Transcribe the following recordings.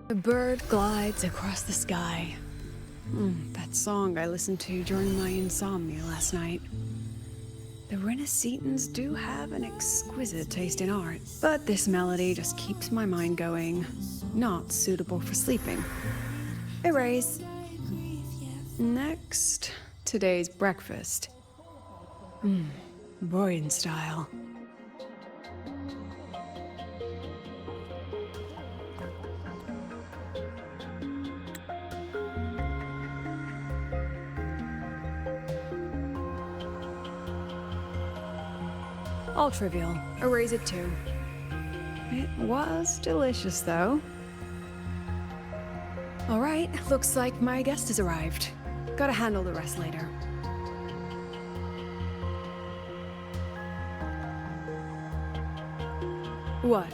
A bird glides across the sky. That song I listened to during my insomnia last night. The Renaissance do have an exquisite taste in art, but this melody just keeps my mind going. Not suitable for sleeping. Erase. Next, today's breakfast. Boyan style. All trivial. Erase it too. It was delicious, though. Alright, looks like my guest has arrived. Gotta handle the rest later. What?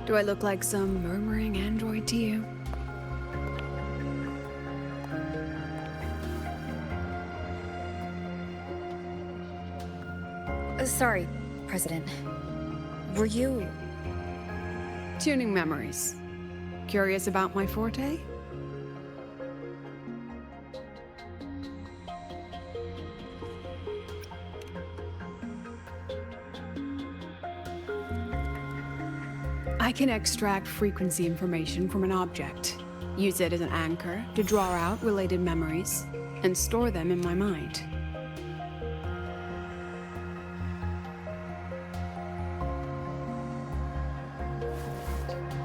Do I look like some murmuring android to you? Sorry, President. Were you... Tuning memories. Curious about my forte? I can extract frequency information from an object, use it as an anchor to draw out related memories, and store them in my mind.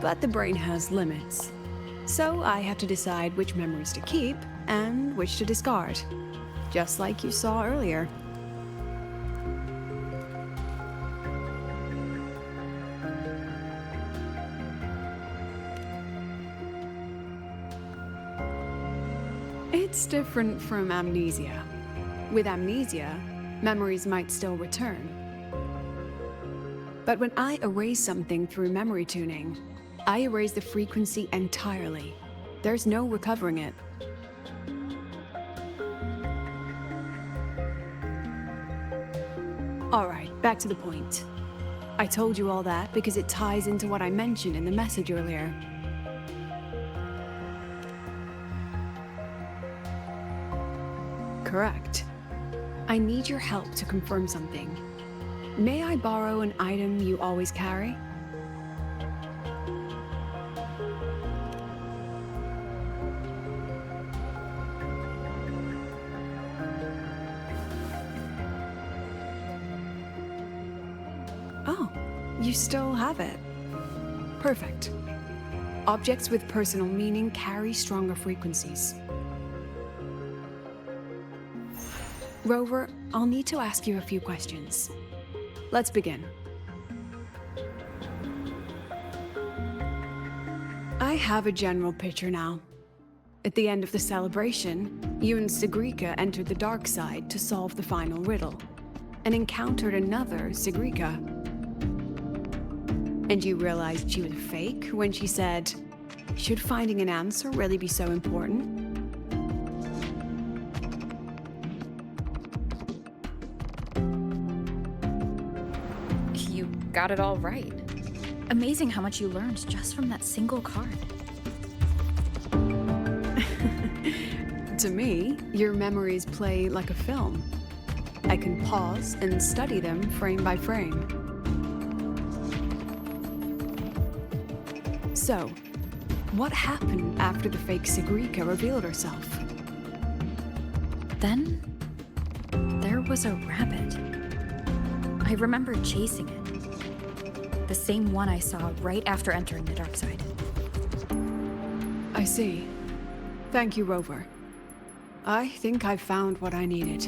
But the brain has limits, so I have to decide which memories to keep and which to discard, just like you saw earlier. It's different from amnesia. With amnesia, memories might still return. But when I erase something through memory tuning, I erase the frequency entirely. There's no recovering it. Alright, back to the point. I told you all that because it ties into what I mentioned in the message earlier. Correct. I need your help to confirm something. May I borrow an item you always carry? Oh, you still have it. Perfect. Objects with personal meaning carry stronger frequencies. Rover, I'll need to ask you a few questions. Let's begin. I have a general picture now. At the end of the celebration, you and Sigrika entered the dark side to solve the final riddle, and encountered another Sigrika. And you realized she was fake when she said, "Should finding an answer really be so important?" You got it all right. Amazing how much you learned just from that single card. To me, your memories play like a film. I can pause and study them frame by frame. So, what happened after the fake Sigrika revealed herself? Then, there was a rabbit. I remember chasing it. The same one I saw right after entering the dark side. I see. Thank you, Rover. I think I've found what I needed.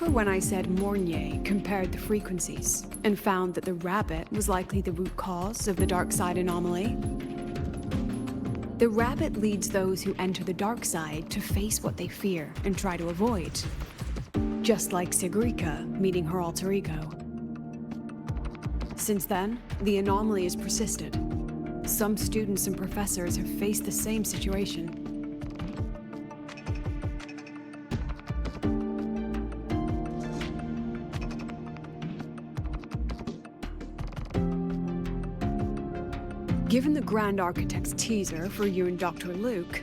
Remember when I said Mornier compared the frequencies and found that the rabbit was likely the root cause of the dark side anomaly? The rabbit leads those who enter the dark side to face what they fear and try to avoid. Just like Sigrika meeting her alter ego. Since then, the anomaly has persisted. Some students and professors have faced the same situation. Given the Grand Architect's teaser for you and Dr. Luke,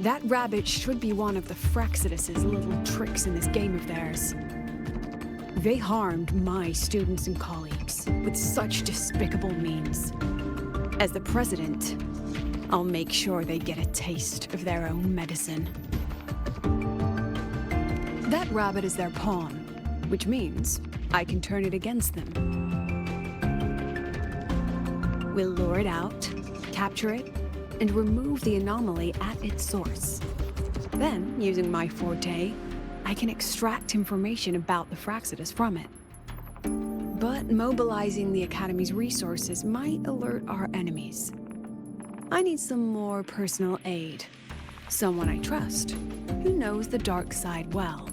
that rabbit should be one of the Fraxidus' little tricks in this game of theirs. They harmed my students and colleagues with such despicable means. As the president, I'll make sure they get a taste of their own medicine. That rabbit is their pawn, which means I can turn it against them. We'll lure it out, capture it, and remove the anomaly at its source. Then, using my forte, I can extract information about the Fraxidus from it. But mobilizing the Academy's resources might alert our enemies. I need some more personal aid. Someone I trust, who knows the dark side well.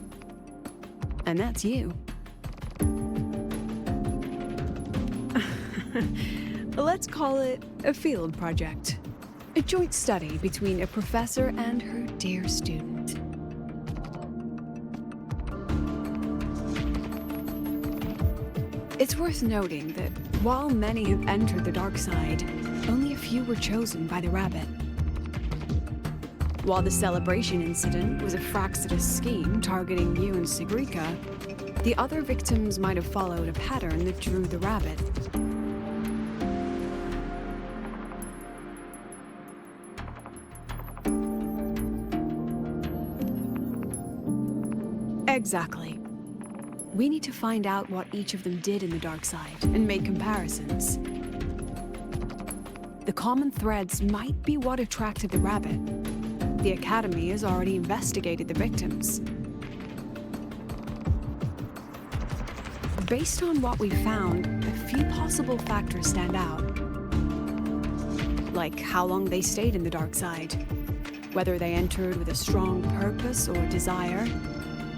And that's you. Let's call it a field project. A joint study between a professor and her dear student. It's worth noting that while many have entered the dark side, only a few were chosen by the rabbit. While the celebration incident was a Fraxidus scheme targeting you and Sigrika, the other victims might have followed a pattern that drew the rabbit. Exactly. We need to find out what each of them did in the dark side and make comparisons. The common threads might be what attracted the rabbit. The Academy has already investigated the victims. Based on what we found, a few possible factors stand out. Like how long they stayed in the dark side, whether they entered with a strong purpose or desire,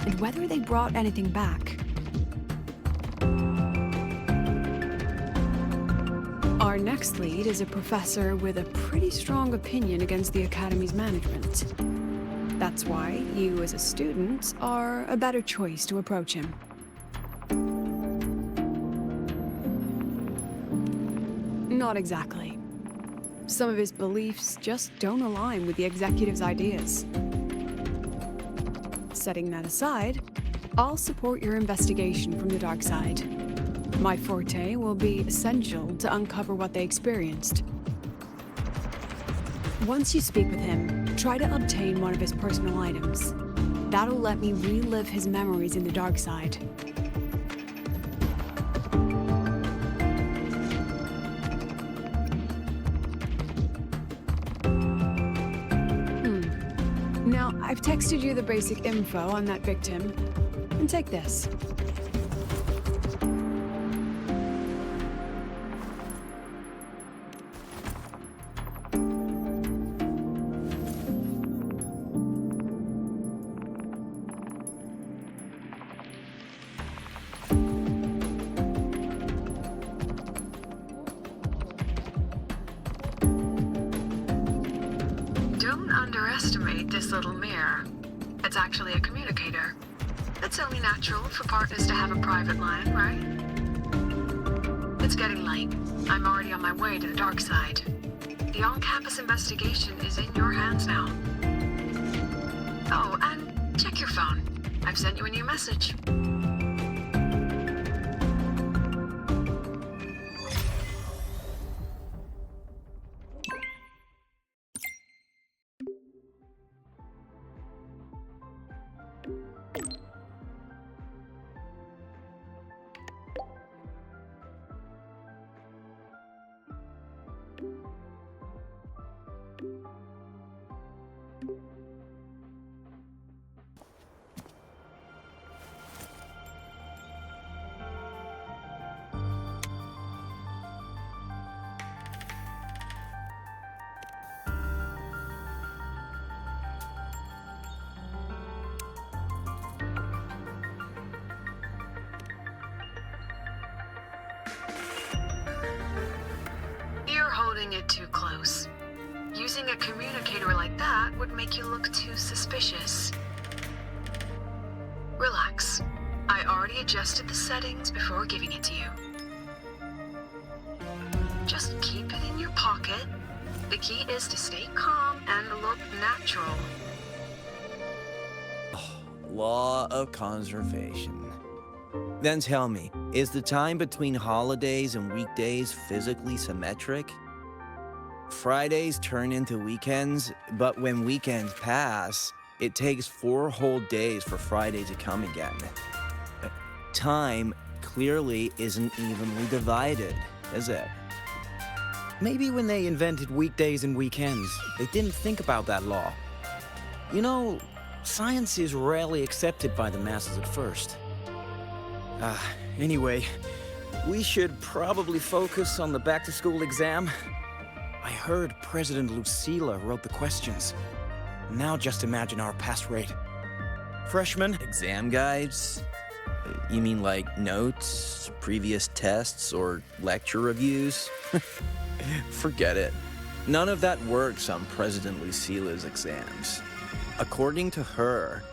and whether they brought anything back. Our next lead is a professor with a pretty strong opinion against the Academy's management. That's why you, as a student, are a better choice to approach him. Not exactly. Some of his beliefs just don't align with the executive's ideas. Setting that aside, I'll support your investigation from the dark side. My forte will be essential to uncover what they experienced. Once you speak with him, try to obtain one of his personal items. That'll let me relive his memories in the dark side. Now, I've texted you the basic info on that victim. And take this. Don't underestimate this little mirror. It's actually a communicator. It's only natural for partners to have a private line, right? It's getting late. I'm already on my way to the dark side. The on-campus investigation is in your hands now. Oh, and check your phone. I've sent you a new message. keeping it too close. Using a communicator like that would make you look too suspicious. Relax. I already adjusted the settings before giving it to you. Just keep it in your pocket. The key is to stay calm and look natural. Law of conservation. Then tell me, is the time between holidays and weekdays physically symmetric? Fridays turn into weekends, but when weekends pass, it takes 4 whole days for Friday to come again. Time clearly isn't evenly divided, is it? Maybe when they invented weekdays and weekends, they didn't think about that law. You know, science is rarely accepted by the masses at first. Anyway, we should probably focus on the back-to-school exam. I heard President Lucila wrote the questions. Now just imagine our pass rate. Freshmen? Exam guides? You mean like notes, previous tests, or lecture reviews? Forget it. None of that works on President Lucila's exams. According to her,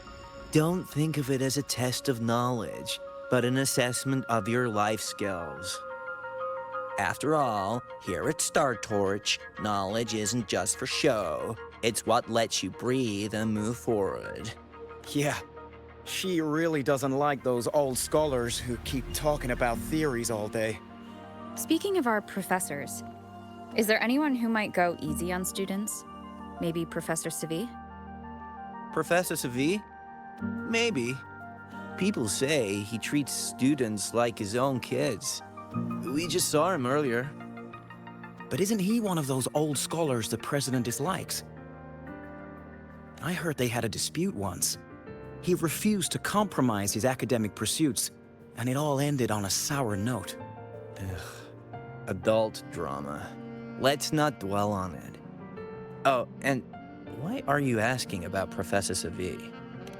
don't think of it as a test of knowledge, but an assessment of your life skills. After all, here at Star Torch, knowledge isn't just for show. It's what lets you breathe and move forward. Yeah, she really doesn't like those old scholars who keep talking about theories all day. Speaking of our professors, is there anyone who might go easy on students? Maybe Professor Savi? Professor Savi? Maybe. People say he treats students like his own kids. We just saw him earlier. But isn't he one of those old scholars the president dislikes? I heard they had a dispute once. He refused to compromise his academic pursuits, and it all ended on a sour note. Ugh. Adult drama. Let's not dwell on it. Oh, and why are you asking about Professor Savi?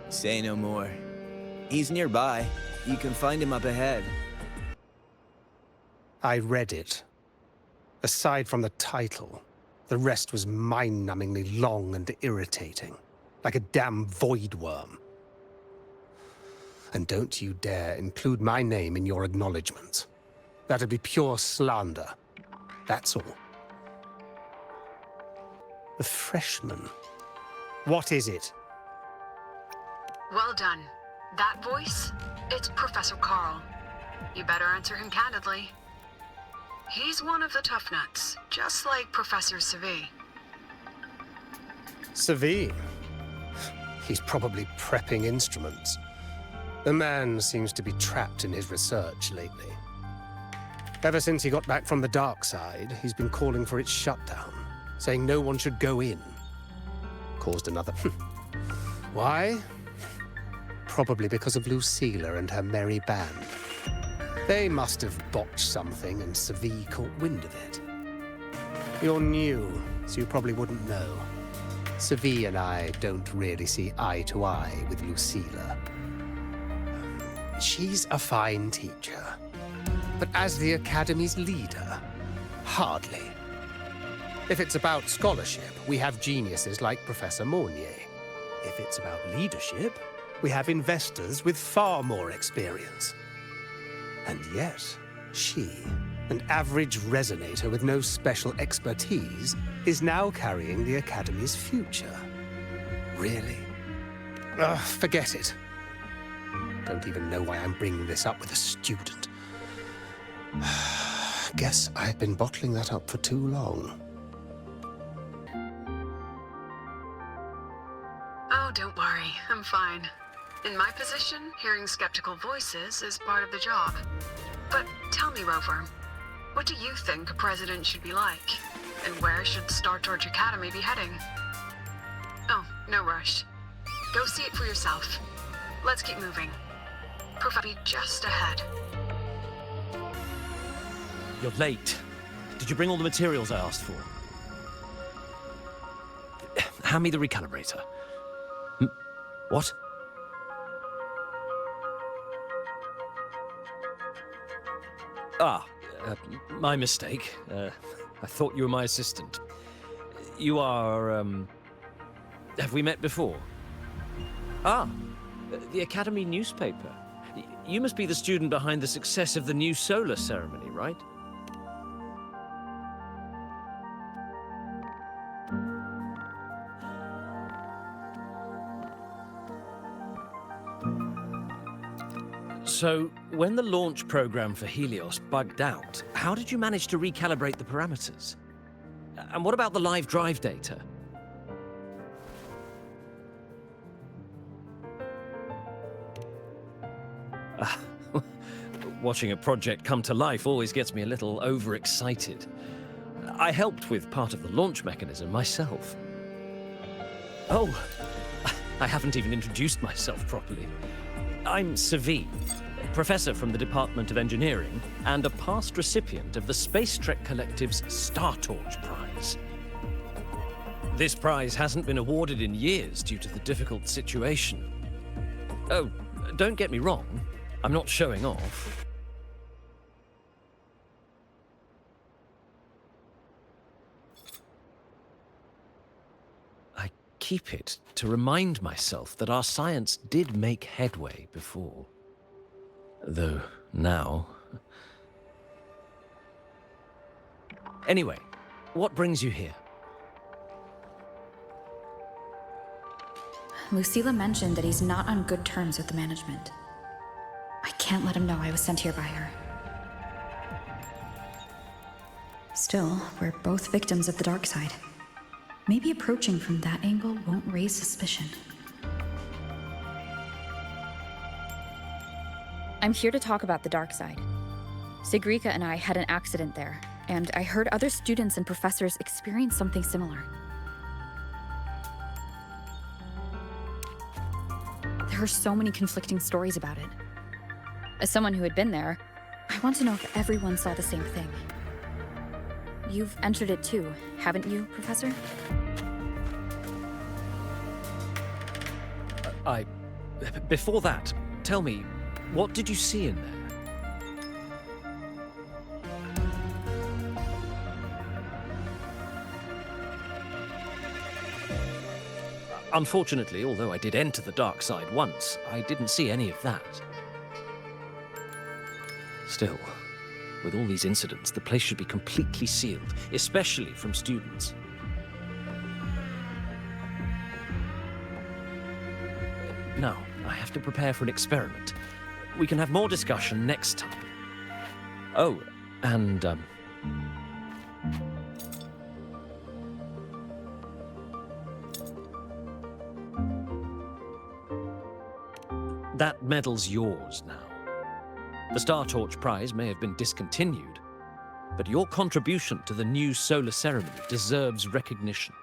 Say no more. He's nearby. You can find him up ahead. I read it. Aside from the title, the rest was mind-numbingly long and irritating, like a damn void worm. And don't you dare include my name in your acknowledgements. That'd be pure slander. That's all. The freshman. What is it? Well done. That voice? It's Professor Carl. You better answer him candidly. He's one of the tough nuts, just like Professor Savi. Savi? He's probably prepping instruments. The man seems to be trapped in his research lately. Ever since he got back from the dark side, he's been calling for its shutdown, saying no one should go in. Caused another... Why? Probably because of Lucila and her merry band. They must have botched something and Savi caught wind of it. You're new, so you probably wouldn't know. Savi and I don't really see eye to eye with Lucila. She's a fine teacher. But as the Academy's leader, hardly. If it's about scholarship, we have geniuses like Professor Mornier. If it's about leadership, we have investors with far more experience. And yet, she, an average resonator with no special expertise, is now carrying the Academy's future. Really? Forget it. Don't even know why I'm bringing this up with a student. Guess I've been bottling that up for too long. Oh, don't worry. I'm fine. In my position, hearing skeptical voices is part of the job. But tell me, Rover, what do you think a president should be like? And where should Star Torch Academy be heading? Oh, no rush. Go see it for yourself. Let's keep moving. Perfect, just ahead. You're late. Did you bring all the materials I asked for? Hand me the recalibrator. What? My mistake. I thought you were my assistant. You are, have we met before? Ah, the Academy newspaper. You must be the student behind the success of the new solar ceremony, right? So, when the launch program for Helios bugged out, how did you manage to recalibrate the parameters? And what about the live drive data? Watching a project come to life always gets me a little overexcited. I helped with part of the launch mechanism myself. Oh, I haven't even introduced myself properly. I'm Savi, professor from the Department of Engineering and a past recipient of the Space Trek Collective's Star Torch Prize. This prize hasn't been awarded in years due to the difficult situation. Oh, don't get me wrong, I'm not showing off. I keep it to remind myself that our science did make headway before. Though now... Anyway, what brings you here? Lucilla mentioned that he's not on good terms with the management. I can't let him know I was sent here by her. Still, we're both victims of the dark side. Maybe approaching from that angle won't raise suspicion. I'm here to talk about the dark side. Sigrika and I had an accident there, and I heard other students and professors experience something similar. There are so many conflicting stories about it. As someone who had been there, I want to know if everyone saw the same thing. You've entered it too, haven't you, Professor? Before that, tell me, what did you see in there? Unfortunately, although I did enter the dark side once, I didn't see any of that. Still, with all these incidents, the place should be completely sealed, especially from students. Now, I have to prepare for an experiment. We can have more discussion next time. Oh, and, that medal's yours now. The Star Torch Prize may have been discontinued, but your contribution to the new solar ceremony deserves recognition.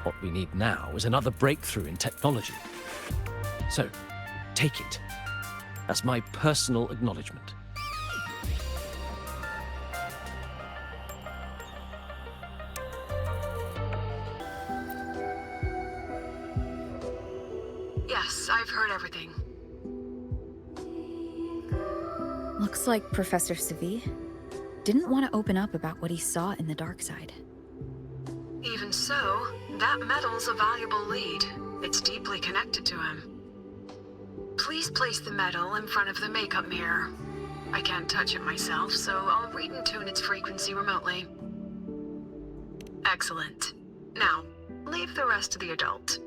What we need now is another breakthrough in technology. So, take it as my personal acknowledgement. Yes, I've heard everything. Looks like Professor Savi didn't want to open up about what he saw in the dark side. Even so, that medal's a valuable lead. It's deeply connected to him. Please place the medal in front of the makeup mirror. I can't touch it myself, so I'll read and tune its frequency remotely. Excellent. Now, leave the rest to the adult.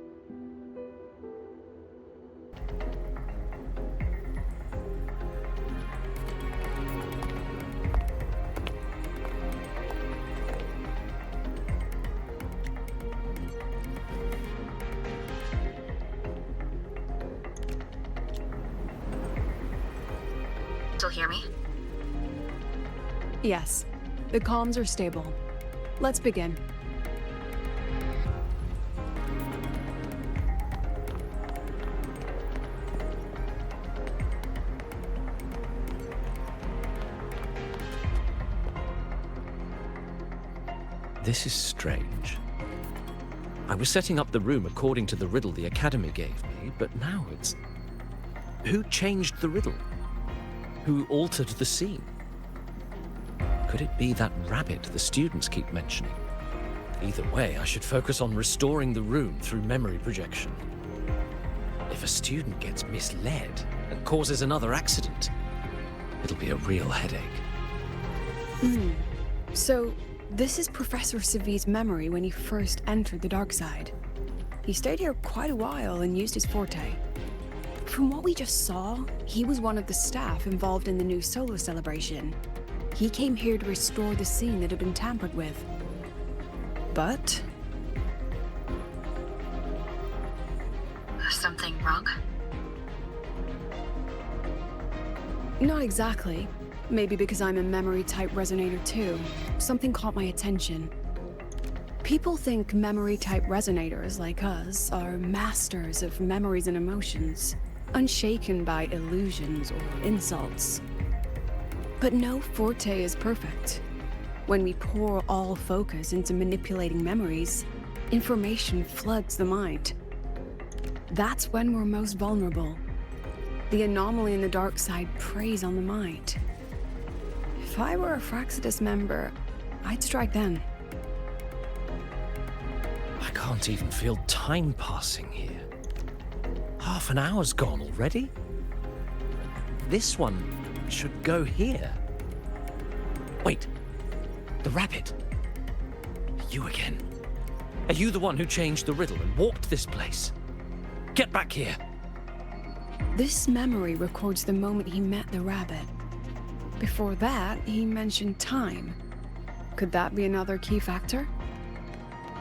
Still hear me? Yes, the comms are stable. Let's begin. This is strange. I was setting up the room according to the riddle the Academy gave me, but now it's... Who changed the riddle? Who altered the scene? could it be that rabbit the students keep mentioning? Either way, I should focus on restoring the room through memory projection. If a student gets misled and causes another accident, it'll be a real headache. So, this is Professor Savi's memory when he first entered the dark side. He stayed here quite a while and used his forte. From what we just saw, he was one of the staff involved in the new solo celebration. He came here to restore the scene that had been tampered with. But... Something wrong? not exactly. Maybe because I'm a memory-type resonator too. Something caught my attention. People think memory-type resonators like us are masters of memories and emotions, unshaken by illusions or insults. But no forte is perfect. When we pour all focus into manipulating memories, information floods the mind. That's when we're most vulnerable. The anomaly in the dark side preys on the mind. If I were a Fraxidus member, I'd strike then. I can't even feel time passing here. Half an hour's gone already? This one should go here. Wait, the rabbit. You again. Are you the one who changed the riddle and warped this place? Get back here. This memory records the moment he met the rabbit. Before that, he mentioned time. Could that be another key factor?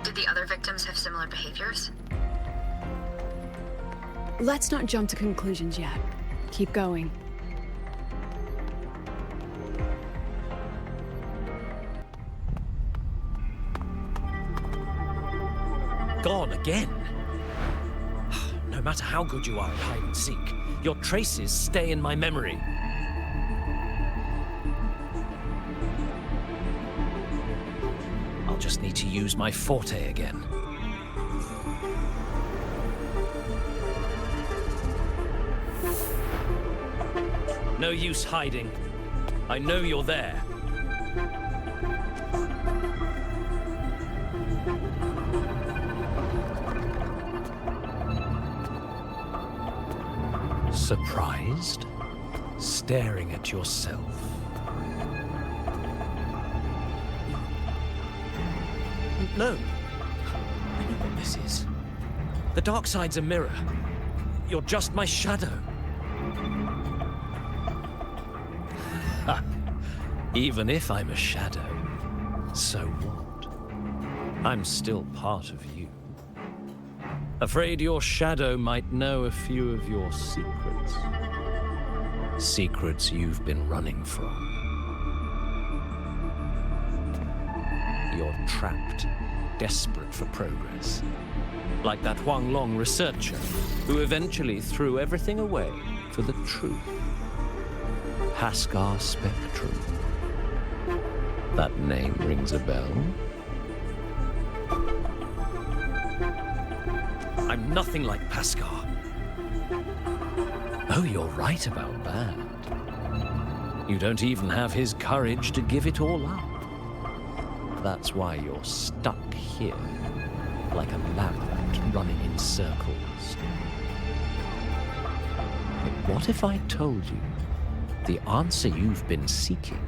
Did the other victims have similar behaviors? Let's not jump to conclusions yet. Keep going. Gone again. No matter how good you are at hide and seek, your traces stay in my memory. I'll just need to use my forte again. No use hiding. I know you're there. Surprised? Staring at yourself? No. I know what this is. The dark side's a mirror. You're just my shadow. Ha! Even if I'm a shadow, so what? I'm still part of you. Afraid your shadow might know a few of your secrets. Secrets you've been running from. You're trapped, desperate for progress. Like that Huanglong researcher who eventually threw everything away for the truth. Haskar Spectrum. That name rings a bell? I'm nothing like Paskar. Oh, you're right about that. You don't even have his courage to give it all up. That's why you're stuck here, like a lab rat running in circles. But what if I told you the answer you've been seeking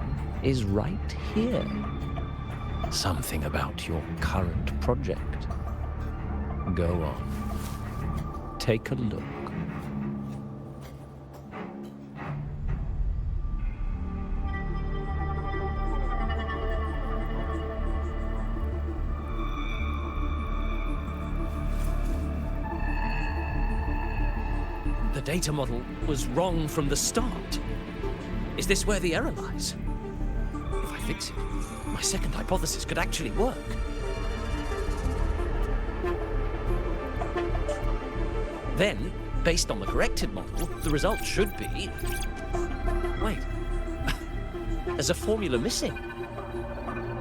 is right here? Something about your current project. Go on. Take a look. The data model was wrong from the start. Is this where the error lies? If I fix it, my second hypothesis could actually work. Then, based on the corrected model, the result should be... Wait. There's a formula missing.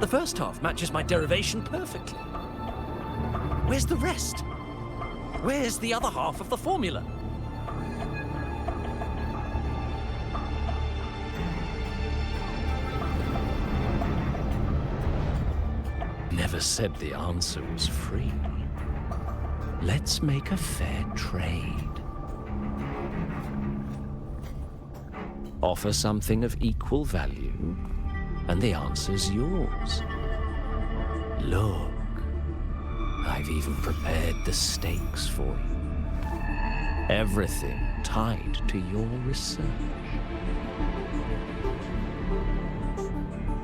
The first half matches my derivation perfectly. Where's the rest? Where's the other half of the formula? never said the answer was free. Let's make a fair trade. Offer something of equal value, and the answer's yours. Look, I've even prepared the stakes for you. Everything tied to your research.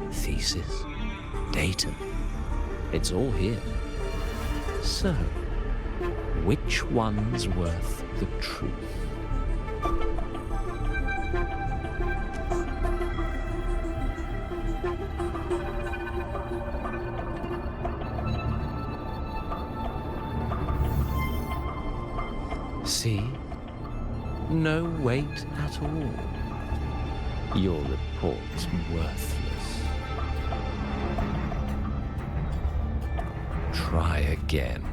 Thesis, data, it's all here. So, which one's worth the truth? See? No weight at all. Your report's worthless. Try again.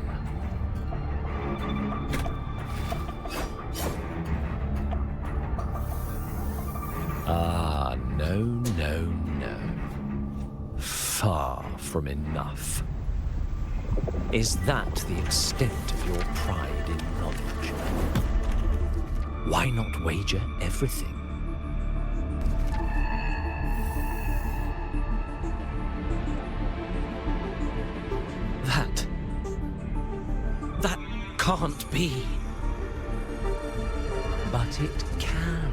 Ah, no, no, no. Far from enough. Is that the extent of your pride in knowledge? Why not wager everything? That can't be. But it can.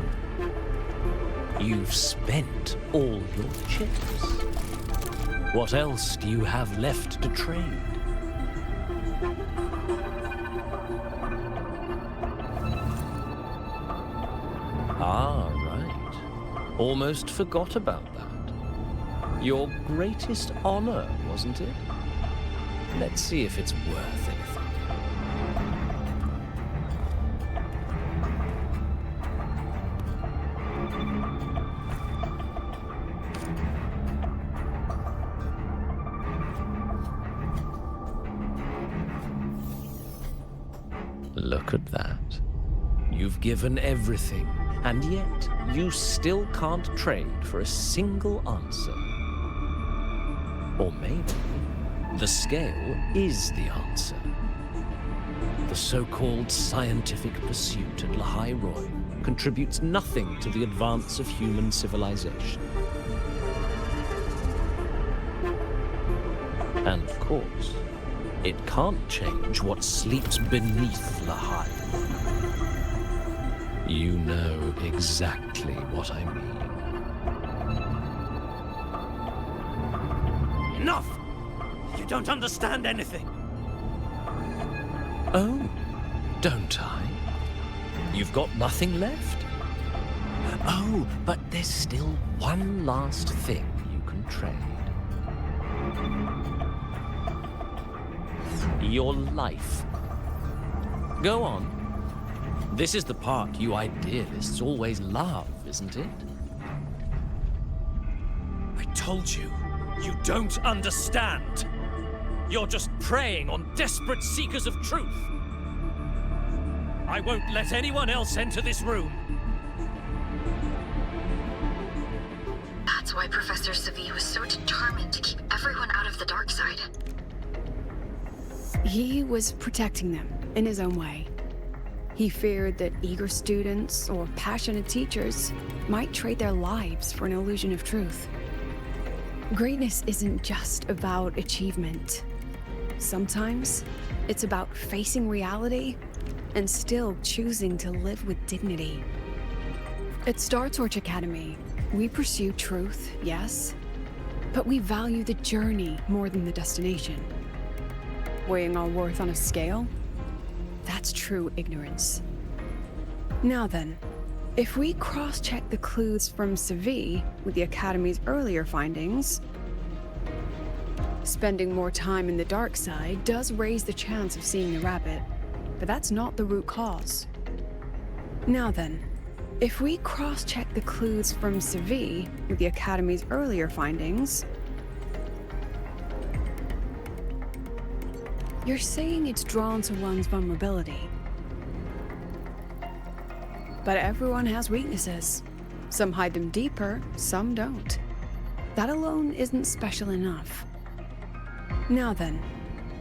You've spent all your chips. What else do you have left to trade? Ah, right. Almost forgot about that. Your greatest honor, wasn't it? Let's see if it's worth anything. Look at that. You've given everything, and yet you still can't trade for a single answer. Or maybe the scale is the answer. The so-called scientific pursuit at Lahai-Roi contributes nothing to the advance of human civilization. And of course, it can't change what sleeps beneath Lahai. You know exactly what I mean. Enough! You don't understand anything. Oh, don't I? You've got nothing left? Oh, but there's still one last thing you can trade. Your life. Go on. This is the part you idealists always love, isn't it? I told you, you don't understand. You're just preying on desperate seekers of truth. I won't let anyone else enter this room. That's why Professor Savi was so determined to keep everyone out of the dark side. He was protecting them in his own way. He feared that eager students or passionate teachers might trade their lives for an illusion of truth. Greatness isn't just about achievement. Sometimes it's about facing reality and still choosing to live with dignity. At Star Torch Academy, we pursue truth, yes, but we value the journey more than the destination. Weighing our worth on a scale? That's true ignorance. Now then, if we cross-check the clues from Savi with the Academy's earlier findings, spending more time in the dark side does raise the chance of seeing the rabbit, but that's not the root cause. Now then, if we cross-check the clues from Savi with the Academy's earlier findings, you're saying it's drawn to one's vulnerability. But everyone has weaknesses. Some hide them deeper, some don't. That alone isn't special enough. Now then,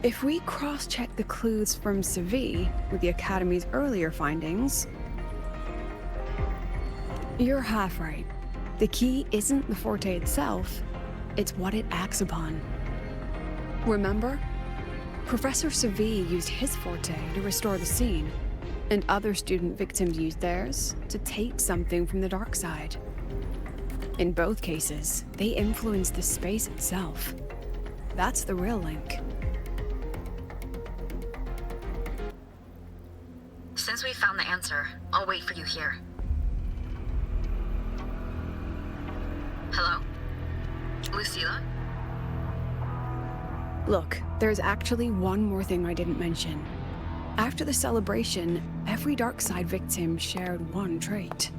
if we cross-check the clues from Seville with the Academy's earlier findings, you're half right. The key isn't the forte itself, it's what it acts upon. Remember? Professor Seville used his forte to restore the scene, and other student victims used theirs to take something from the dark side. In both cases, they influenced the space itself. That's the real link. Since we found the answer, I'll wait for you here. Hello? Lucilla? Look, there's actually one more thing I didn't mention. After the celebration, every dark side victim shared one trait.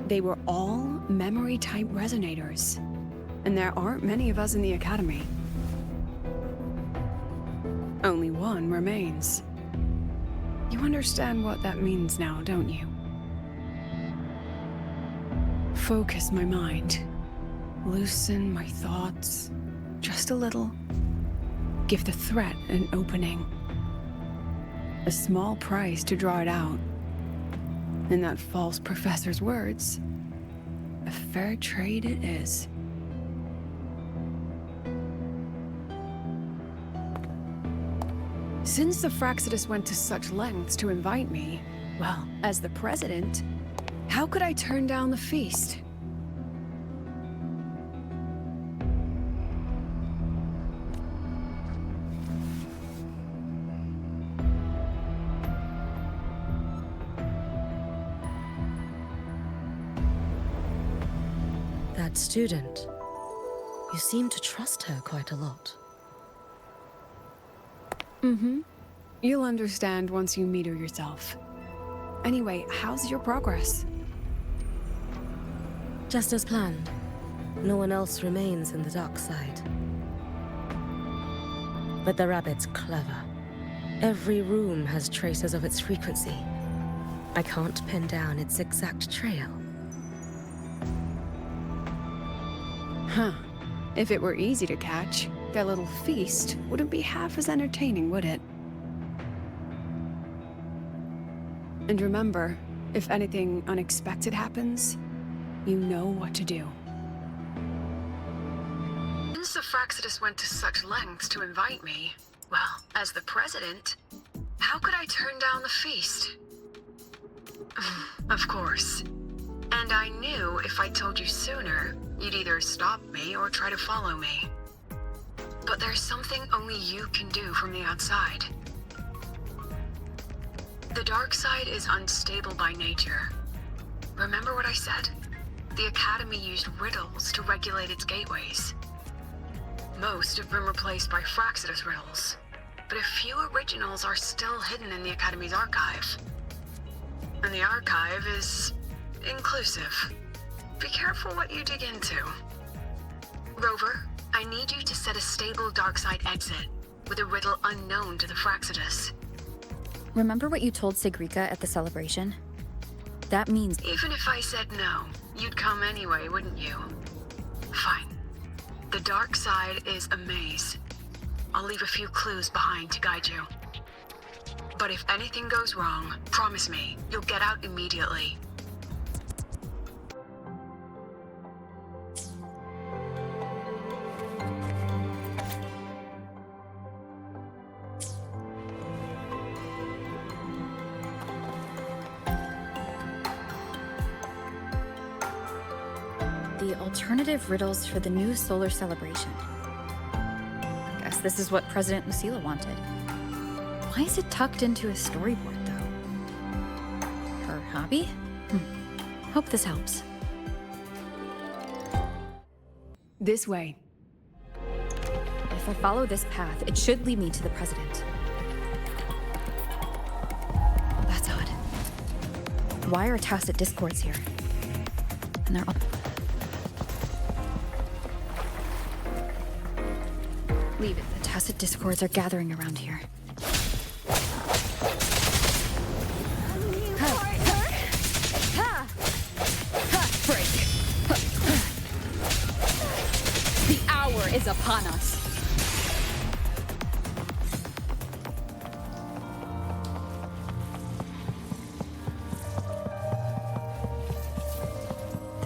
They were all memory-type resonators, and there aren't many of us in the Academy. Only one remains. You understand what that means now, don't you? Focus my mind. Loosen my thoughts. Just a little. Give the threat an opening. A small price to draw it out. In that false professor's words, a fair trade it is. Since the Fraxidus went to such lengths to invite me, well, as the president, how could I turn down the feast? That student. You seem to trust her quite a lot. Mm-hmm. You'll understand once you meet her yourself. Anyway, how's your progress? Just as planned. No one else remains in the dark side. But the rabbit's clever. Every room has traces of its frequency. I can't pin down its exact trail. Huh. If it were easy to catch, their little feast wouldn't be half as entertaining, would it? And remember, if anything unexpected happens, you know what to do. Since the Fraxidus went to such lengths to invite me, well, as the president, how could I turn down the feast? Of course. And I knew if I told you sooner, you'd either stop me or try to follow me. But there's something only you can do from the outside. The dark side is unstable by nature. Remember what I said? The Academy used riddles to regulate its gateways. Most have been replaced by Fraxidus riddles, but a few originals are still hidden in the Academy's archive. And the archive is inclusive. Be careful what you dig into. Rover, I need you to set a stable darkside exit with a riddle unknown to the Fraxidus. Remember what you told Sigrika at the celebration? That means... Even if I said no, you'd come anyway, wouldn't you? Fine. The dark side is a maze. I'll leave a few clues behind to guide you. But if anything goes wrong, promise me, you'll get out immediately. the alternative riddles for the new solar celebration. Guess this is what President Lucilla wanted. Why is it tucked into a storyboard, though? Her hobby? Hope this helps. This way. If I follow this path, it should lead me to the president. That's odd. Why are tacit discords here? And they're all... Leave it. The tacit discords are gathering around here. Break. The hour is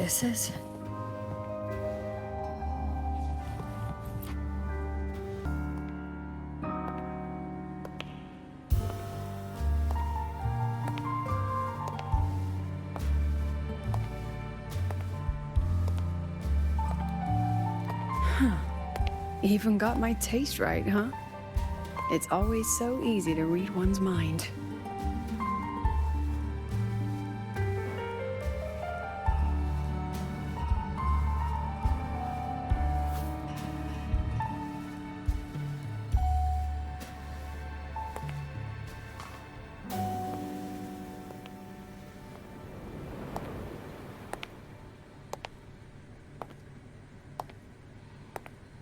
this is? Even got my taste right, huh? It's always so easy to read one's mind.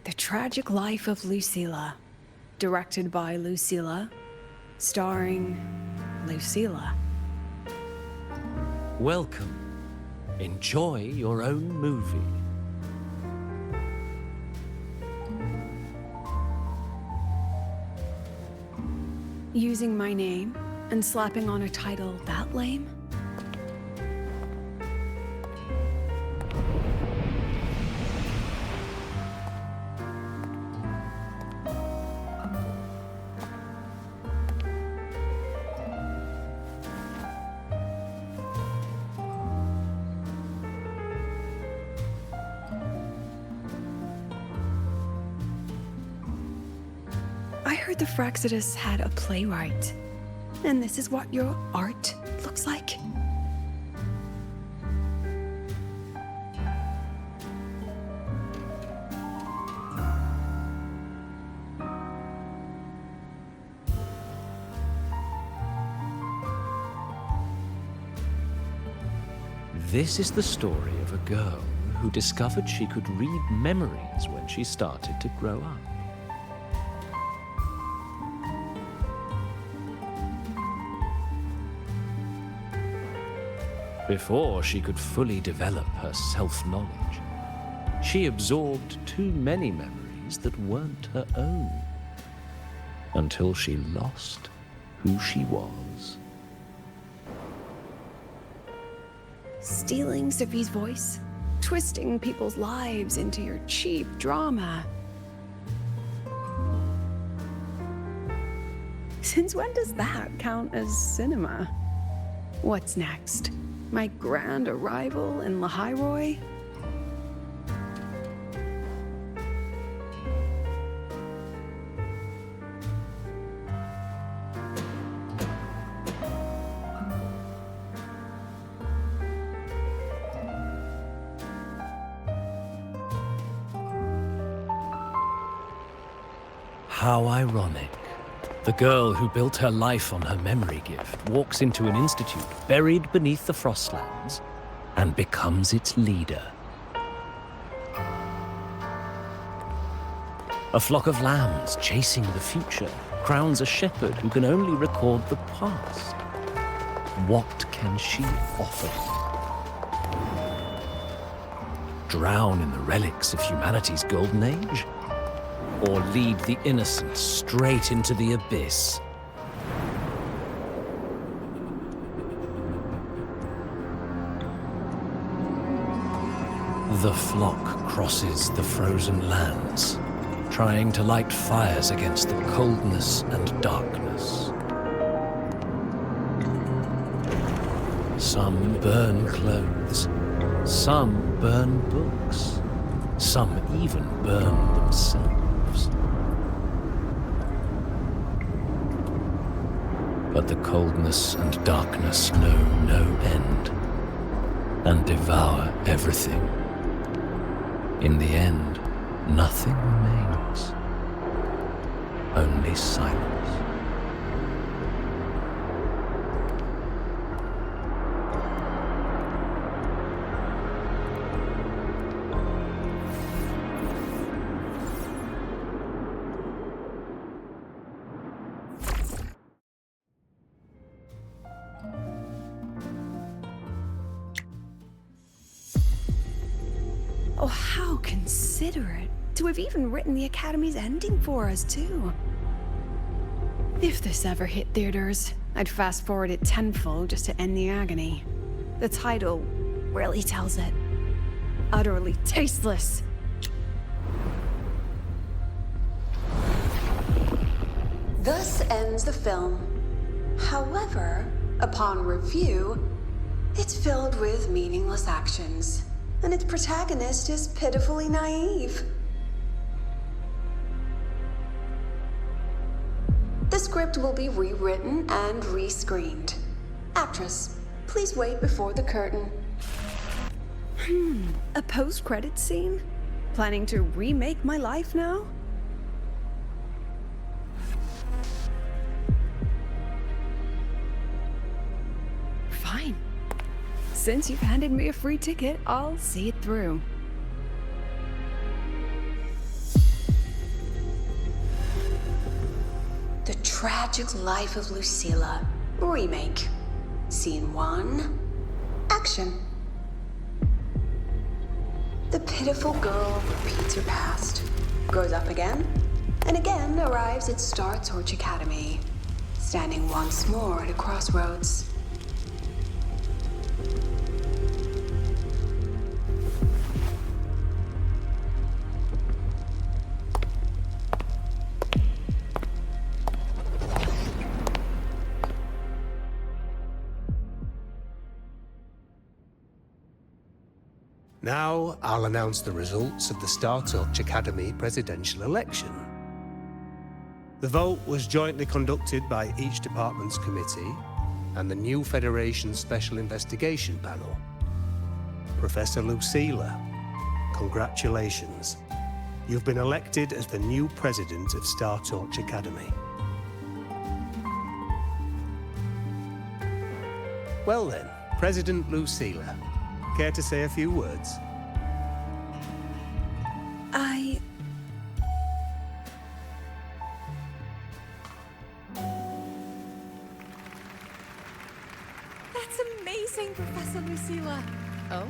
The Tragic Life of Lucilla. Directed by Lucilla. Starring Lucilla. Welcome. Enjoy your own movie. Using my name and slapping on a title that lame? I heard the Fraxidus had a playwright. And this is what your art looks like? This is the story of a girl who discovered she could read memories when she started to grow up. Before she could fully develop her self-knowledge, she absorbed too many memories that weren't her own, until she lost who she was. Stealing Sophie's voice? Twisting people's lives into your cheap drama? Since when does that count as cinema? What's next? My grand arrival in Lahai-Roi? How ironic. The girl who built her life on her memory gift walks into an institute buried beneath the Frostlands and becomes its leader. A flock of lambs chasing the future crowns a shepherd who can only record the past. What can she offer? Drown in the relics of humanity's golden age? Or lead the innocent straight into the abyss? The flock crosses the frozen lands, trying to light fires against the coldness and darkness. Some burn clothes, some burn books, some even burn themselves. But the coldness and darkness know no end, and devour everything. In the end, nothing remains, only silence. Oh, how considerate to have even written the Academy's ending for us, too. If this ever hit theaters, I'd fast forward it tenfold just to end the agony. The title really tells it. utterly tasteless. Thus ends the film. However, upon review, it's filled with meaningless actions, and its protagonist is pitifully naive. The script will be rewritten and rescreened. Actress, please wait before the curtain. A post-credit scene? Planning to remake my life now? Fine. Since you've handed me a free ticket, I'll see it through. The Tragic Life of Lucilla, remake. Scene 1, action. The pitiful girl repeats her past, grows up again, and again arrives at Star Torch Academy, standing once more at a crossroads. Now, I'll announce the results of the Star Torch Academy presidential election. The vote was jointly conducted by each department's committee and the new Federation's Special Investigation Panel. Professor Lucilla, congratulations. You've been elected as the new president of Star Torch Academy. Well then, President Lucilla, care to say a few words? That's amazing, Professor Lucilla. Oh,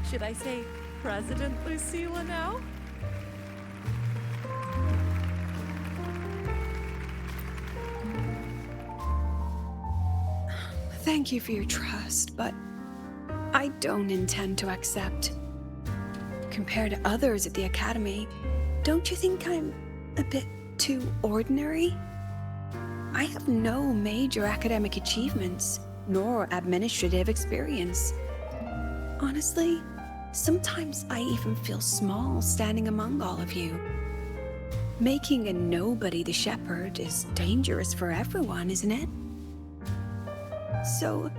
should I say President Lucilla now? Thank you for your trust, but I don't intend to accept. Compared to others at the Academy, don't you think I'm a bit too ordinary? I have no major academic achievements, nor administrative experience. Honestly, sometimes I even feel small standing among all of you. Making a nobody the shepherd is dangerous for everyone, isn't it? So,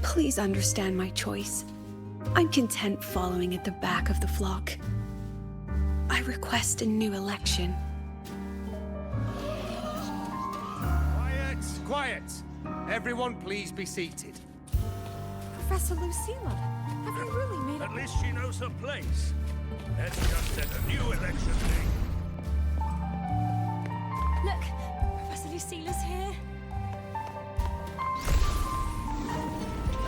please understand my choice. I'm content following at the back of the flock. I request a new election. Quiet! Quiet! Everyone please be seated. Professor Lucilla, have you really made At least she knows her place. Let's just set a new election date. Look, Professor Lucilla's here.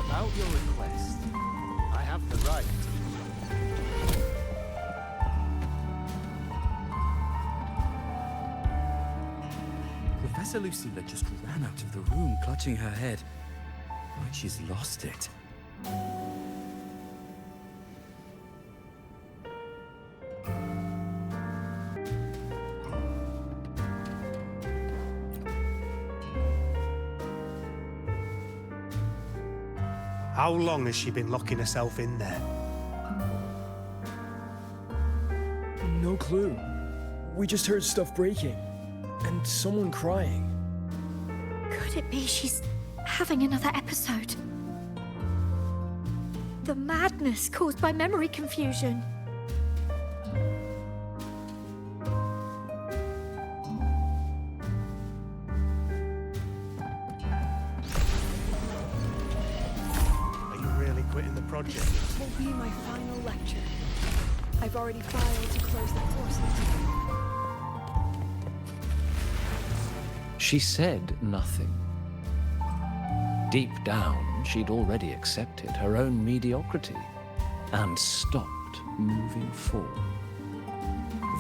About your request, I have the right. Professor Lucilla just ran out of the room, clutching her head, like she's lost it. How long has she been locking herself in there? No clue. We just heard stuff breaking. And someone crying. Could it be she's having another episode? The madness caused by memory confusion. Are you really quitting the project? This will be my final lecture. I've already filed to close the courses. She said nothing. Deep down, she'd already accepted her own mediocrity and stopped moving forward.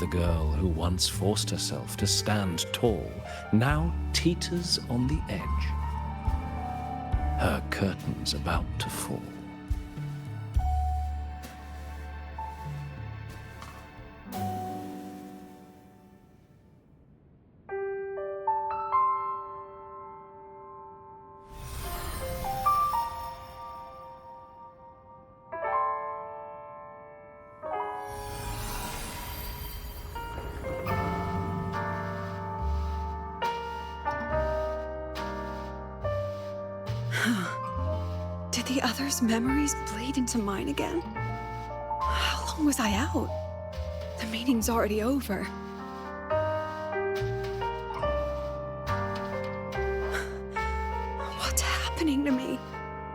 The girl who once forced herself to stand tall now teeters on the edge. Her curtains about to fall. Did the others' memories bleed into mine again? How long was I out? The meeting's already over. What's happening to me?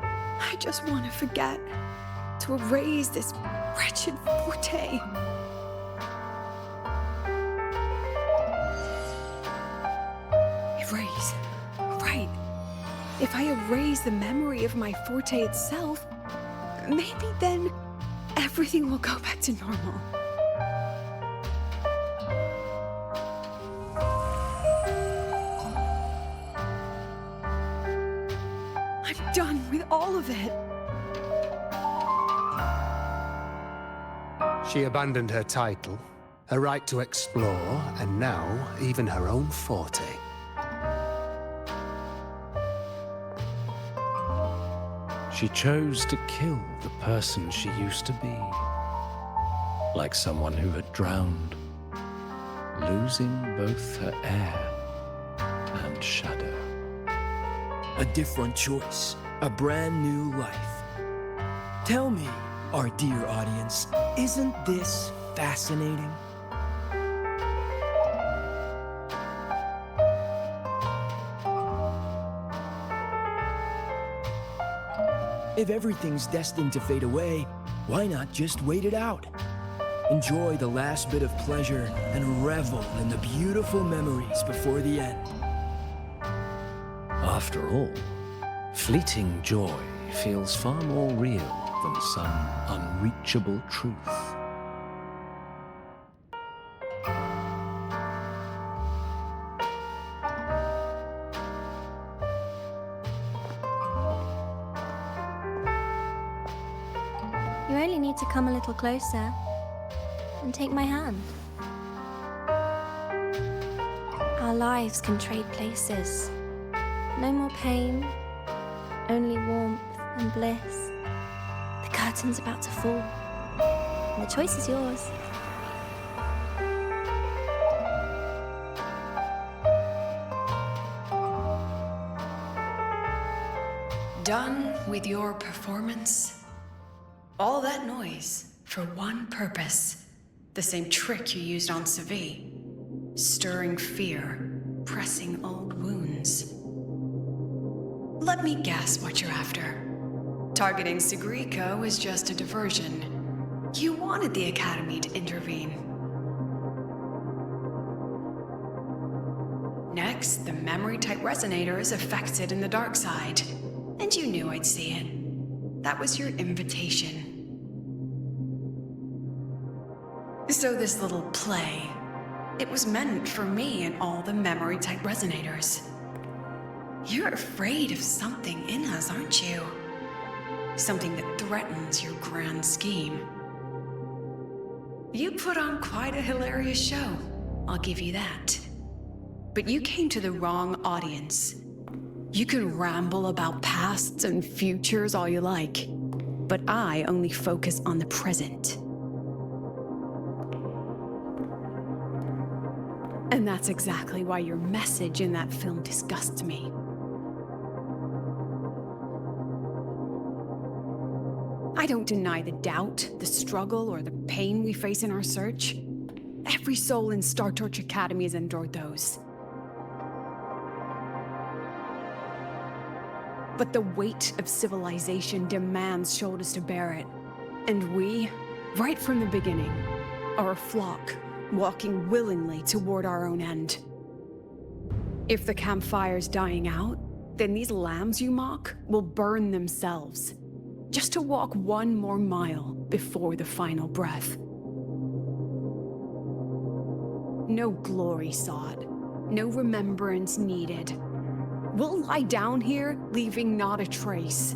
I just want to forget, to erase this wretched forte. Erase. Right. If I erase the memory of my forte itself, maybe then everything will go back to normal. I'm done with all of it. She abandoned her title, her right to explore, and now even her own forte. She chose to kill the person she used to be. Like someone who had drowned, losing both her air and shadow. A different choice, a brand new life. Tell me, our dear audience, isn't this fascinating? If everything's destined to fade away, why not just wait it out? Enjoy the last bit of pleasure and revel in the beautiful memories before the end. After all, fleeting joy feels far more real than some unreachable truth. You only need to come a little closer and take my hand. Our lives can trade places. No more pain, only warmth and bliss. The curtain's about to fall, and the choice is yours. Done with your performance? All that noise for one purpose. The same trick you used on Savi. Stirring fear, pressing old wounds. Let me guess what you're after. Targeting Sigriko is just a diversion. You wanted the Academy to intervene. Next, the memory-type resonator is affected in the dark side. And you knew I'd see it. That was your invitation. So this little play, it was meant for me and all the memory-type resonators. You're afraid of something in us, aren't you? Something that threatens your grand scheme. You put on quite a hilarious show, I'll give you that. But you came to the wrong audience. You can ramble about pasts and futures all you like, but I only focus on the present. And that's exactly why your message in that film disgusts me. I don't deny the doubt, the struggle, or the pain we face in our search. Every soul in Star Torch Academy has endured those. But the weight of civilization demands shoulders to bear it. And we, right from the beginning, are a flock, walking willingly toward our own end. If the campfire's dying out, then these lambs you mock will burn themselves, just to walk one more mile before the final breath. No glory sought, no remembrance needed. We'll lie down here, leaving not a trace.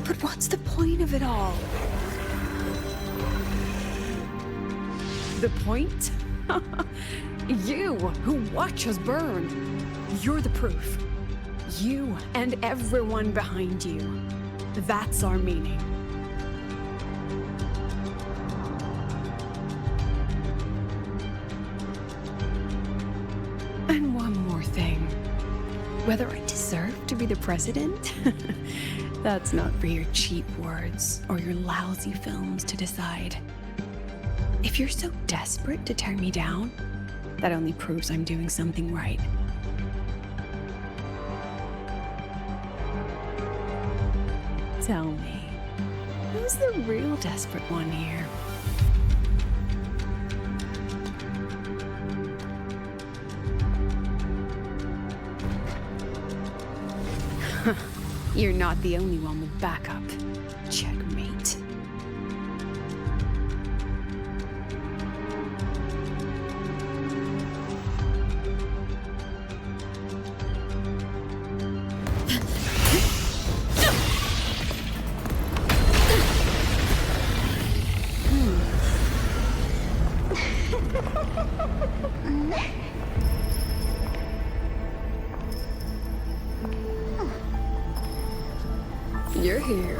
But what's the point of it all? The point? You, who watch us burn. You're the proof. You and everyone behind you. That's our meaning. And one more thing. Whether I deserve to be the president? That's not for your cheap words or your lousy films to decide. If you're so desperate to tear me down, that only proves I'm doing something right. Tell me, who's the real desperate one here? You're not the only one with backup. Checkmate. You're here.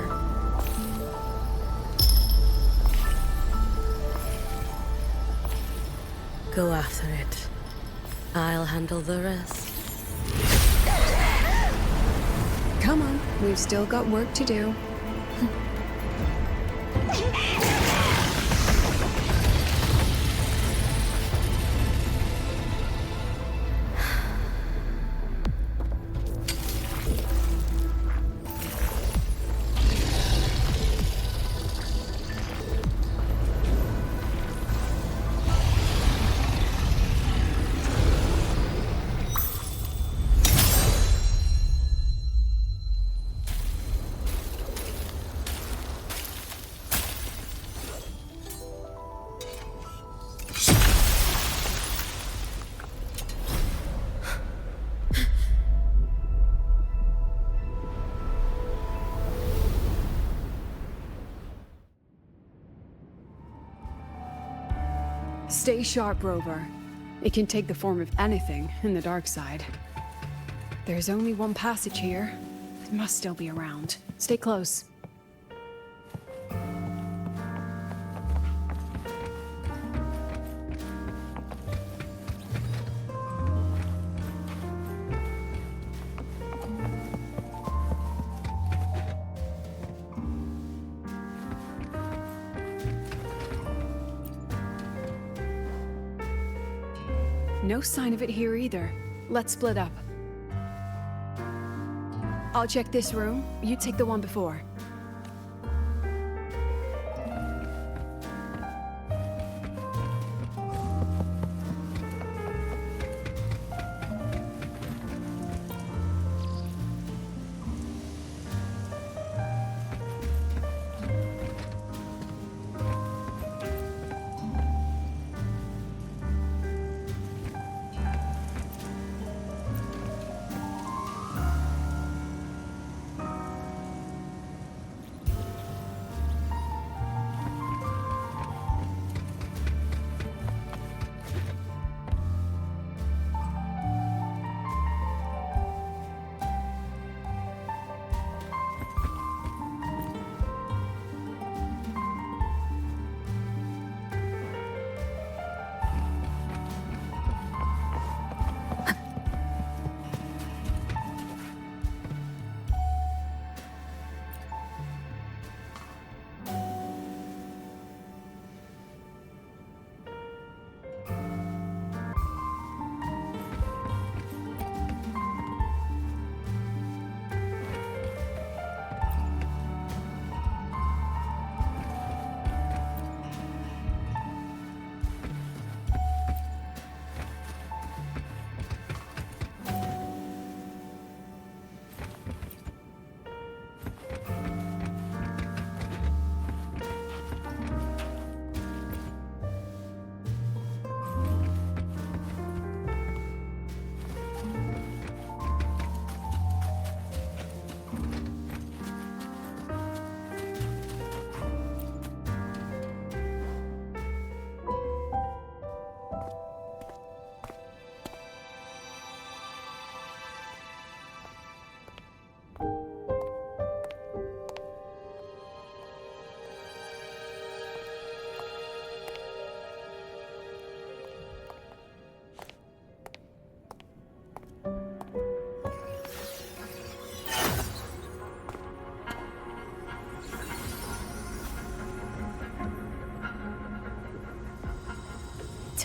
Go after it. I'll handle the rest. Come on, we've still got work to do. Stay sharp, Rover. It can take the form of anything in the dark side. There's only one passage here. It must still be around. Stay close. No sign of it here either. Let's split up. I'll check this room. You take the one before.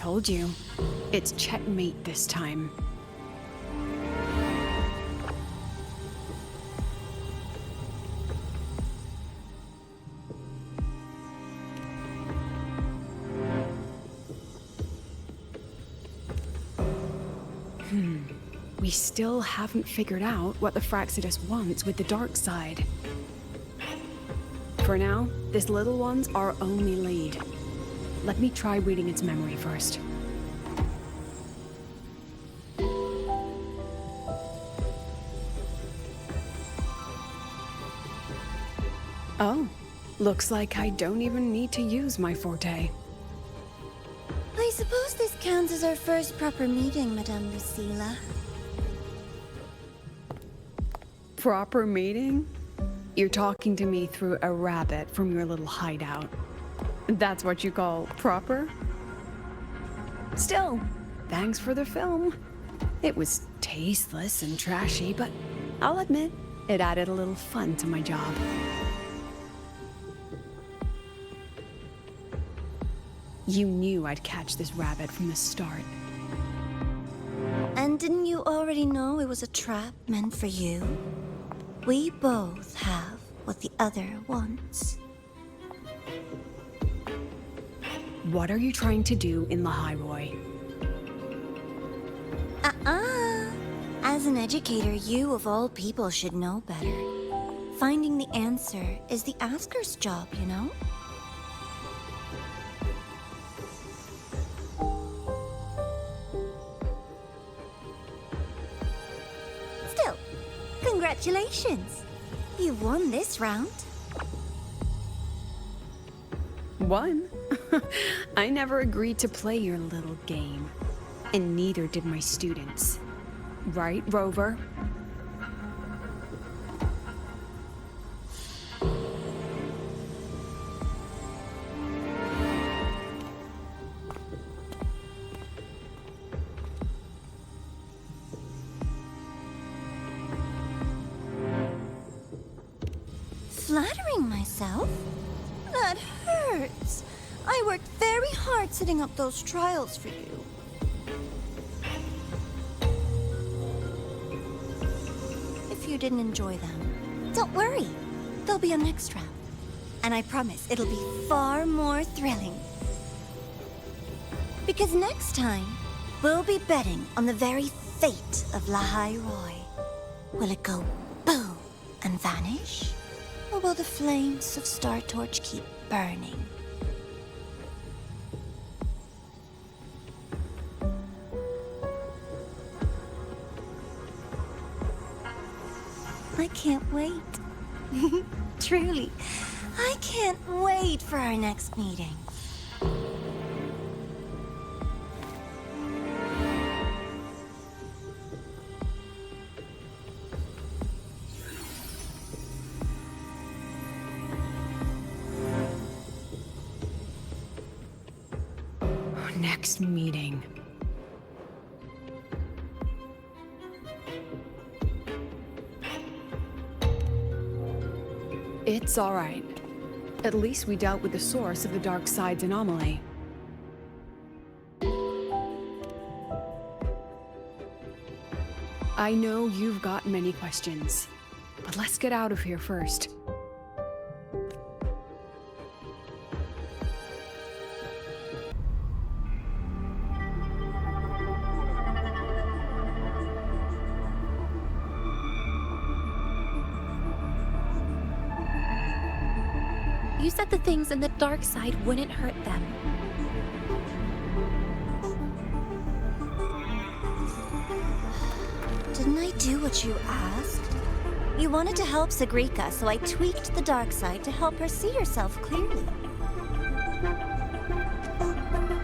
told you. It's checkmate this time. We still haven't figured out what the Fraxidus wants with the dark side. For now, this little one's our only lead. Let me try reading its memory first. Oh, looks like I don't even need to use my forte. I suppose this counts as our first proper meeting, Madame Lucilla. Proper meeting? You're talking to me through a rabbit from your little hideout. That's what you call proper? Still, thanks for the film. It was tasteless and trashy, but I'll admit, it added a little fun to my job. You knew I'd catch this rabbit from the start. And didn't you already know it was a trap meant for you? We both have what the other wants. What are you trying to do in Lahai-Roi? As an educator, you of all people should know better. Finding the answer is the asker's job, you know? Still, congratulations! You won this round. Won? I never agreed to play your little game. And neither did my students. Right, Rover? Flattering myself? That hurts. I worked very hard setting up those trials for you. If you didn't enjoy them, don't worry. There'll be a next round. And I promise it'll be far more thrilling. Because next time, we'll be betting on the very fate of Lahai-Roi. Will it go boom and vanish? Or will the flames of Star Torch keep burning? I can't wait. Truly, I can't wait for our next meeting. Next meeting. It's all right. At least we dealt with the source of the dark side's anomaly. I know you've got many questions, but let's get out of here first. You said the things in the dark side wouldn't hurt them. Didn't I do what you asked? You wanted to help Sagrika, so I tweaked the dark side to help her see herself clearly.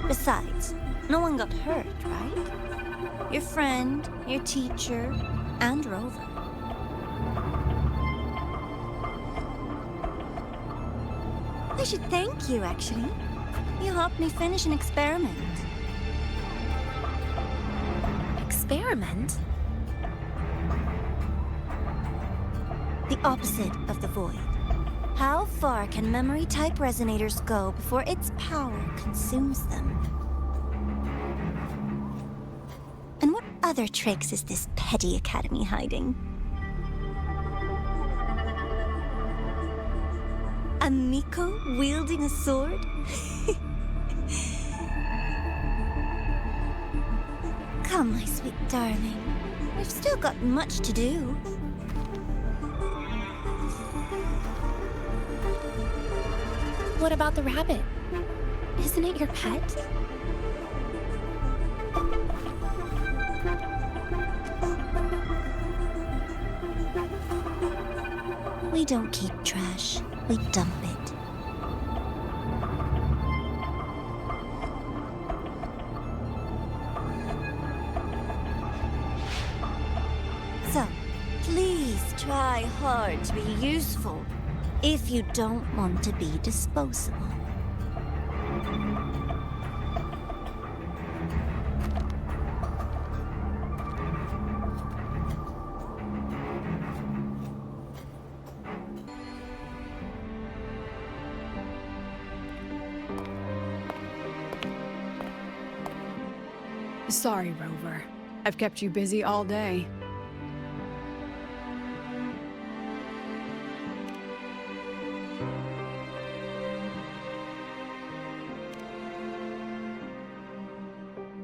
Besides, no one got hurt, right? Your friend, your teacher, and Rover. I should thank you, actually. You helped me finish an experiment. Experiment? The opposite of the void. How far can memory-type resonators go before its power consumes them? other tricks is this petty academy hiding? A Miko wielding a sword? Come, my sweet darling. We've still got much to do. What about the rabbit? Isn't it your pet? We don't keep trash. We dump it. So, please try hard to be useful if you don't want to be disposable. Sorry, Rover. I've kept you busy all day.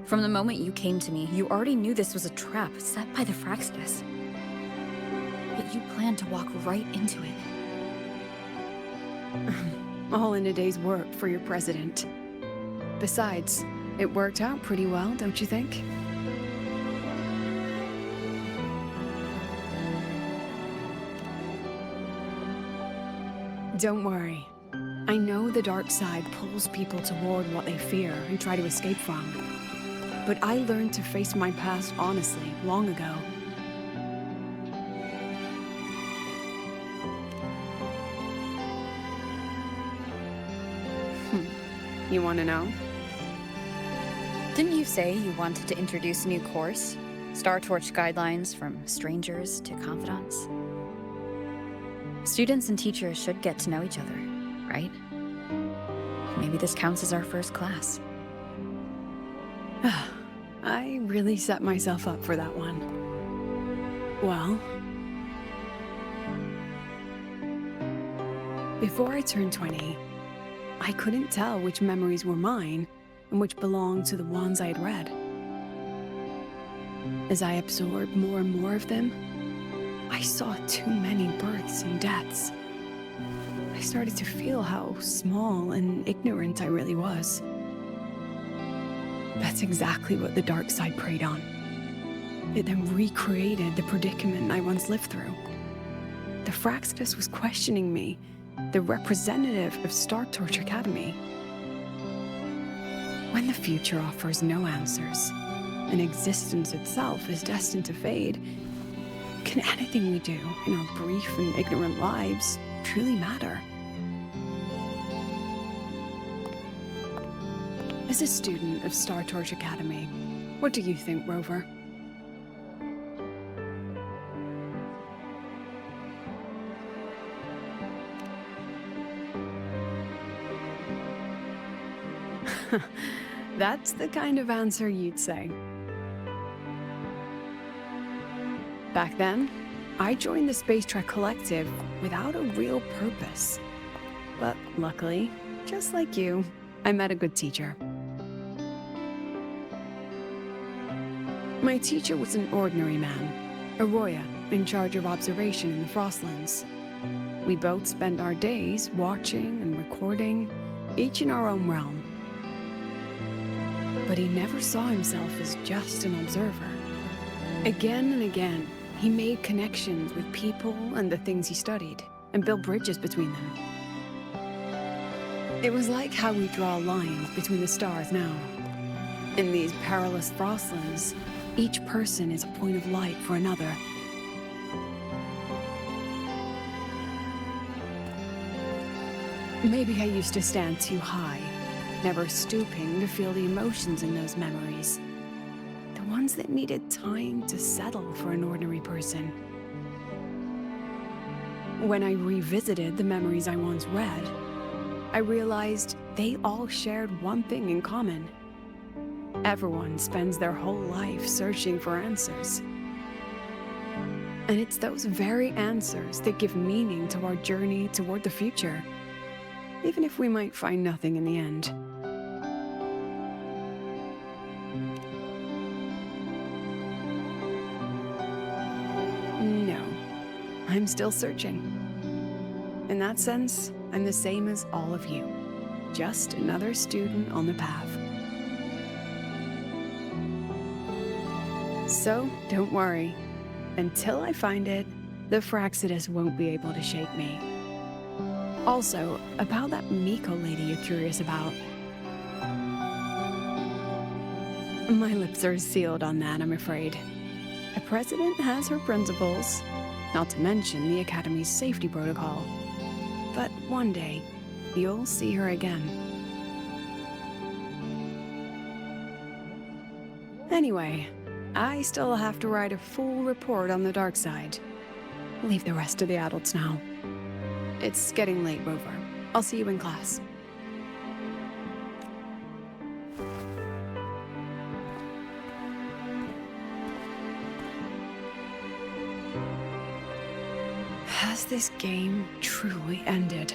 From the moment you came to me, you already knew this was a trap set by the Fraxtus. Yet you planned to walk right into it. All in a day's work for your president. Besides, it worked out pretty well, don't you think? Don't worry. I know the dark side pulls people toward what they fear and try to escape from. But I learned to face my past honestly long ago. You want to know? Didn't you say you wanted to introduce a new course? Star Torch guidelines from strangers to confidants? Students and teachers should get to know each other, right? Maybe this counts as our first class. I really set myself up for that one. Well, before I turned 20, I couldn't tell which memories were mine and which belonged to the ones I had read. As I absorbed more and more of them, I saw too many births and deaths. I started to feel how small and ignorant I really was. That's exactly what the dark side preyed on. It then recreated the predicament I once lived through. The Fraxtus was questioning me, the representative of Star Torch Academy. When the future offers no answers, and existence itself is destined to fade, can anything we do in our brief and ignorant lives truly matter? As a student of Star Torch Academy, what do you think, Rover? That's the kind of answer you'd say. Back then, I joined the Space Trek Collective without a real purpose. But luckily, just like you, I met a good teacher. My teacher was an ordinary man, a Roya, in charge of observation in the Frostlands. We both spent our days watching and recording, each in our own realm. But he never saw himself as just an observer. Again and again, he made connections with people and the things he studied, and built bridges between them. It was like how we draw lines between the stars now. In these perilous Frostlands, each person is a point of light for another. Maybe I used to stand too high, never stooping to feel the emotions in those memories. The ones that needed time to settle for an ordinary person. When I revisited the memories I once read, I realized they all shared one thing in common. Everyone spends their whole life searching for answers. And it's those very answers that give meaning to our journey toward the future, even if we might find nothing in the end. No, I'm still searching. In that sense, I'm the same as all of you, just another student on the path. So, don't worry. Until I find it, the Fraxidus won't be able to shake me. Also, about that Miko lady you're curious about. My lips are sealed on that, I'm afraid. A president has her principles, not to mention the Academy's safety protocol. But one day, you'll see her again. Anyway, I still have to write a full report on the dark side. Leave the rest to the adults now. It's getting late, Rover. I'll see you in class. Has this game truly ended?